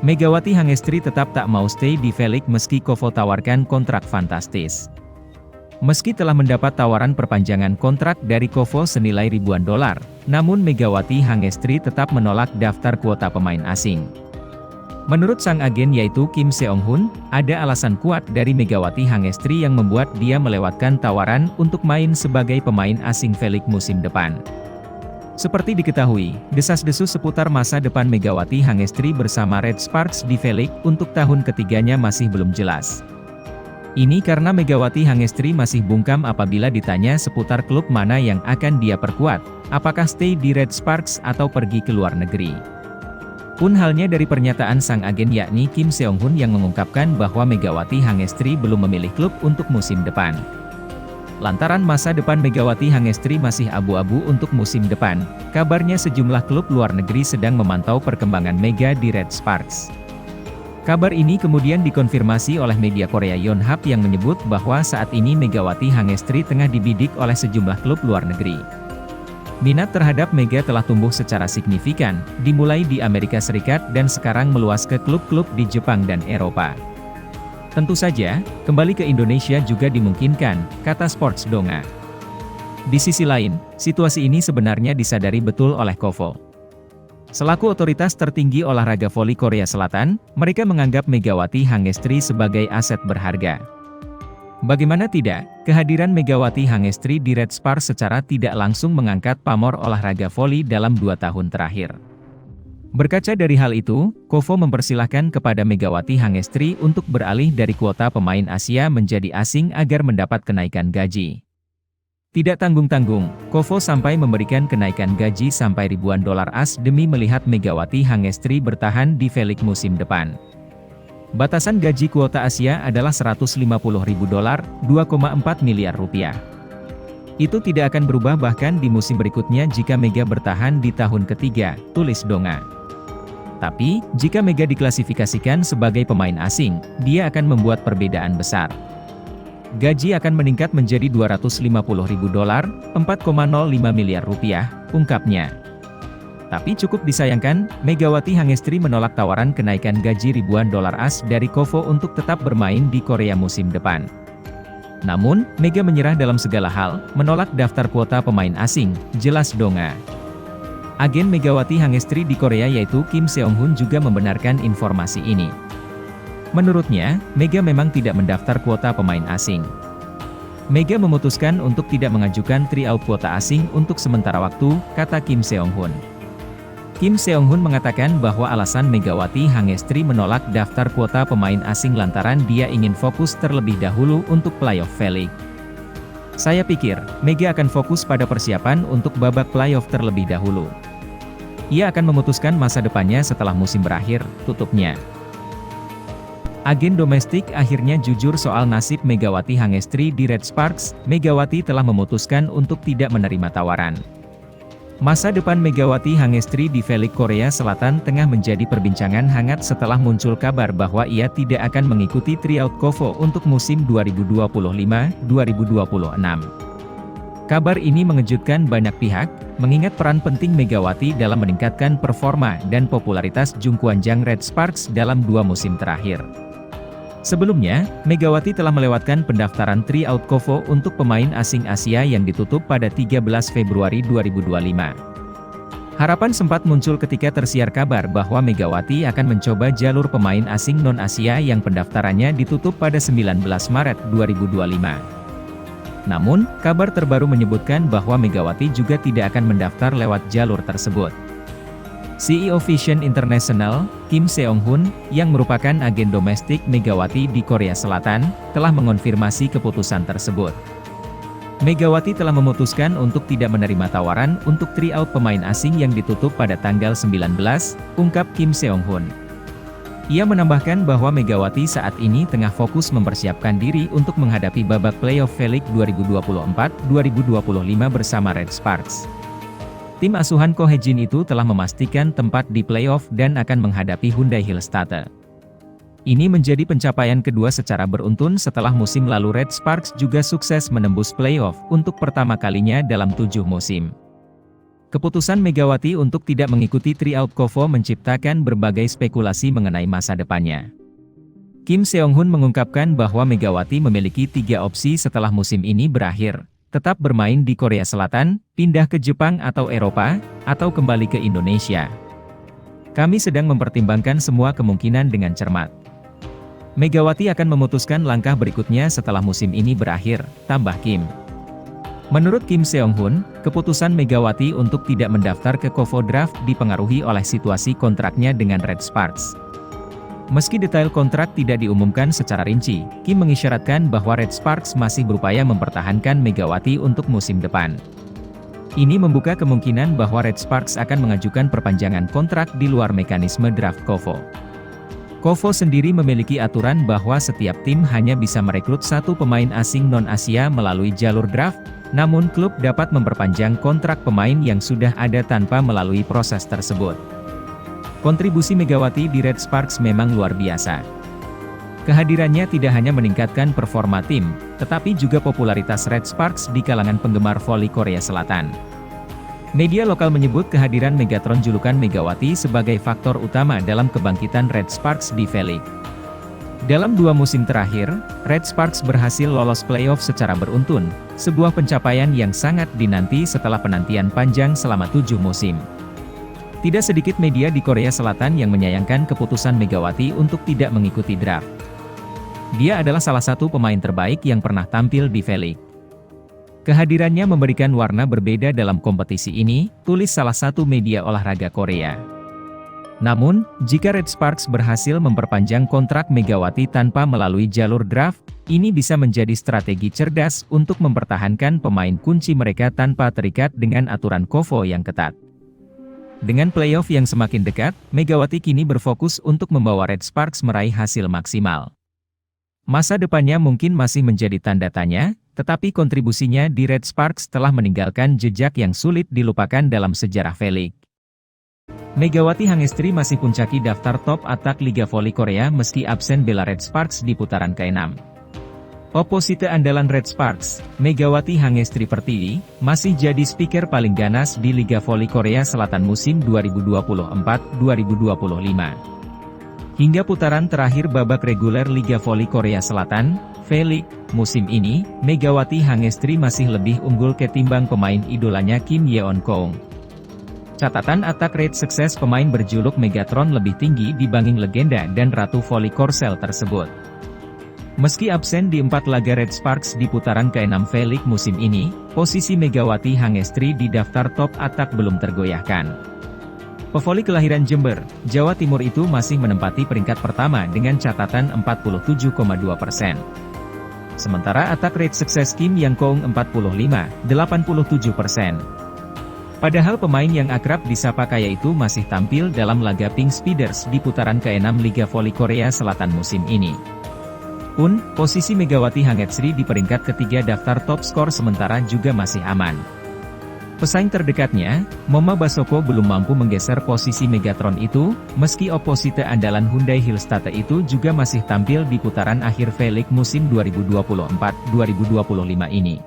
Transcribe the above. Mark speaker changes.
Speaker 1: Megawati Hangestri tetap tak mau stay di V-League meski Kovo tawarkan kontrak fantastis. Meski telah mendapat tawaran perpanjangan kontrak dari Kovo senilai ribuan dolar, namun Megawati Hangestri tetap menolak daftar kuota pemain asing. Menurut sang agen yaitu Kim Seong-hun, ada alasan kuat dari Megawati Hangestri yang membuat dia melewatkan tawaran untuk main sebagai pemain asing V-League musim depan. Seperti diketahui, desas-desus seputar masa depan Megawati Hangestri bersama Red Sparks di V-League untuk tahun ketiganya masih belum jelas. Ini karena Megawati Hangestri masih bungkam apabila ditanya seputar klub mana yang akan dia perkuat, apakah stay di Red Sparks atau pergi ke luar negeri. Pun halnya dari pernyataan sang agen yakni Kim Seong-hun yang mengungkapkan bahwa Megawati Hangestri belum memilih klub untuk musim depan. Lantaran masa depan Megawati Hangestri masih abu-abu untuk musim depan, kabarnya sejumlah klub luar negeri sedang memantau perkembangan Mega di Red Sparks. Kabar ini kemudian dikonfirmasi oleh media Korea Yonhap yang menyebut bahwa saat ini Megawati Hangestri tengah dibidik oleh sejumlah klub luar negeri. Minat terhadap Mega telah tumbuh secara signifikan, dimulai di Amerika Serikat dan sekarang meluas ke klub-klub di Jepang dan Eropa. Tentu saja, kembali ke Indonesia juga dimungkinkan, kata Sports Donga. Di sisi lain, situasi ini sebenarnya disadari betul oleh Kovo. Selaku otoritas tertinggi olahraga voli Korea Selatan, mereka menganggap Megawati Hangestri sebagai aset berharga. Bagaimana tidak, kehadiran Megawati Hangestri di Red Sparks secara tidak langsung mengangkat pamor olahraga voli dalam 2 tahun terakhir. Berkaca dari hal itu, Kovo mempersilahkan kepada Megawati Hangestri untuk beralih dari kuota pemain Asia menjadi asing agar mendapat kenaikan gaji. Tidak tanggung-tanggung, Kovo sampai memberikan kenaikan gaji sampai ribuan dolar AS demi melihat Megawati Hangestri bertahan di V-League musim depan. Batasan gaji kuota Asia adalah 150.000 dolar, 2,4 miliar rupiah. Itu tidak akan berubah bahkan di musim berikutnya jika Mega bertahan di tahun ketiga, tulis Donga. Tapi, jika Mega diklasifikasikan sebagai pemain asing, dia akan membuat perbedaan besar. Gaji akan meningkat menjadi 250.000 dolar, 4,05 miliar rupiah, ungkapnya. Tapi cukup disayangkan, Megawati Hangestri menolak tawaran kenaikan gaji ribuan dolar AS dari Kovo untuk tetap bermain di Korea musim depan. Namun, Mega menyerah dalam segala hal, menolak daftar kuota pemain asing, jelas Donga. Agen Megawati Hangestri di Korea yaitu Kim Seong-hun juga membenarkan informasi ini. Menurutnya, Mega memang tidak mendaftar kuota pemain asing. Mega memutuskan untuk tidak mengajukan tryout kuota asing untuk sementara waktu, kata Kim Seong-hun. Kim Seong-hun mengatakan bahwa alasan Megawati Hangestri menolak daftar kuota pemain asing lantaran dia ingin fokus terlebih dahulu untuk playoff V-League. Saya pikir, Mega akan fokus pada persiapan untuk babak playoff terlebih dahulu. Ia akan memutuskan masa depannya setelah musim berakhir, tutupnya. Agen domestik akhirnya jujur soal nasib Megawati Hangestri di Red Sparks. Megawati telah memutuskan untuk tidak menerima tawaran. Masa depan Megawati Hangestri di V-League Korea Selatan tengah menjadi perbincangan hangat setelah muncul kabar bahwa ia tidak akan mengikuti tryout Kovo untuk musim 2025-2026. Kabar ini mengejutkan banyak pihak, mengingat peran penting Megawati dalam meningkatkan performa dan popularitas Jungkwanjang Red Sparks dalam 2 musim terakhir. Sebelumnya, Megawati telah melewatkan pendaftaran tryout Kovo untuk pemain asing Asia yang ditutup pada 13 Februari 2025. Harapan sempat muncul ketika tersiar kabar bahwa Megawati akan mencoba jalur pemain asing non-Asia yang pendaftarannya ditutup pada 19 Maret 2025. Namun, kabar terbaru menyebutkan bahwa Megawati juga tidak akan mendaftar lewat jalur tersebut. CEO Vision International, Kim Seong-hun, yang merupakan agen domestik Megawati di Korea Selatan, telah mengonfirmasi keputusan tersebut. Megawati telah memutuskan untuk tidak menerima tawaran untuk tryout pemain asing yang ditutup pada tanggal 19, ungkap Kim Seong-hun. Ia menambahkan bahwa Megawati saat ini tengah fokus mempersiapkan diri untuk menghadapi babak playoff V-League 2024-2025 bersama Red Sparks. Tim asuhan Ko Hae-jin itu telah memastikan tempat di playoff dan akan menghadapi Hyundai Hillstatte. Ini menjadi pencapaian kedua secara beruntun setelah musim lalu Red Sparks juga sukses menembus playoff untuk pertama kalinya dalam 7 musim. Keputusan Megawati untuk tidak mengikuti tryout Kovo menciptakan berbagai spekulasi mengenai masa depannya. Kim Seong-hun mengungkapkan bahwa Megawati memiliki 3 opsi setelah musim ini berakhir: tetap bermain di Korea Selatan, pindah ke Jepang atau Eropa, atau kembali ke Indonesia. Kami sedang mempertimbangkan semua kemungkinan dengan cermat. Megawati akan memutuskan langkah berikutnya setelah musim ini berakhir, tambah Kim. Menurut Kim Seong-hun, keputusan Megawati untuk tidak mendaftar ke Kovo Draft dipengaruhi oleh situasi kontraknya dengan Red Sparks. Meski detail kontrak tidak diumumkan secara rinci, Kim mengisyaratkan bahwa Red Sparks masih berupaya mempertahankan Megawati untuk musim depan. Ini membuka kemungkinan bahwa Red Sparks akan mengajukan perpanjangan kontrak di luar mekanisme draft Kovo. Kovo sendiri memiliki aturan bahwa setiap tim hanya bisa merekrut 1 pemain asing non-Asia melalui jalur draft, namun klub dapat memperpanjang kontrak pemain yang sudah ada tanpa melalui proses tersebut. Kontribusi Megawati di Red Sparks memang luar biasa. Kehadirannya tidak hanya meningkatkan performa tim, tetapi juga popularitas Red Sparks di kalangan penggemar voli Korea Selatan. Media lokal menyebut kehadiran Megatron julukan Megawati sebagai faktor utama dalam kebangkitan Red Sparks di V-League. Dalam 2 musim terakhir, Red Sparks berhasil lolos playoff secara beruntun, sebuah pencapaian yang sangat dinanti setelah penantian panjang selama 7 musim. Tidak sedikit media di Korea Selatan yang menyayangkan keputusan Megawati untuk tidak mengikuti draft. Dia adalah salah satu pemain terbaik yang pernah tampil di V-League. Kehadirannya memberikan warna berbeda dalam kompetisi ini, tulis salah satu media olahraga Korea. Namun, jika Red Sparks berhasil memperpanjang kontrak Megawati tanpa melalui jalur draft, ini bisa menjadi strategi cerdas untuk mempertahankan pemain kunci mereka tanpa terikat dengan aturan Kovo yang ketat. Dengan playoff yang semakin dekat, Megawati kini berfokus untuk membawa Red Sparks meraih hasil maksimal. Masa depannya mungkin masih menjadi tanda tanya, tetapi kontribusinya di Red Sparks telah meninggalkan jejak yang sulit dilupakan dalam sejarah V-League. Megawati Hangestri masih puncaki daftar top atak Liga Voli Korea meski absen bela Red Sparks di putaran ke-6. Oposite andalan Red Sparks, Megawati Hangestri Pertiwi, masih jadi speaker paling ganas di Liga Voli Korea Selatan musim 2024-2025. Hingga putaran terakhir babak reguler Liga Voli Korea Selatan, V-League, musim ini, Megawati Hangestri masih lebih unggul ketimbang pemain idolanya Kim Yeon-keung. Catatan atak rate sukses pemain berjuluk Megatron lebih tinggi dibanding legenda dan ratu voli Korsel tersebut. Meski absen di 4 laga Red Sparks di putaran ke-6 V-League musim ini, posisi Megawati Hangestri di daftar top atak belum tergoyahkan. Pevoli kelahiran Jember, Jawa Timur itu masih menempati peringkat pertama dengan catatan 47,2%. Sementara atak rate sukses Kim Yeon-keung 87%. Padahal pemain yang akrab disapa kaya itu masih tampil dalam laga Pink Speeders di putaran ke-6 Liga Voli Korea Selatan musim ini. Pun, posisi Megawati Hangestri di peringkat ketiga daftar top skor sementara juga masih aman. Pesaing terdekatnya, Moma Basoko belum mampu menggeser posisi Megatron itu, meski oposite andalan Hyundai Hillstate itu juga masih tampil di putaran akhir V-League musim 2024-2025 ini.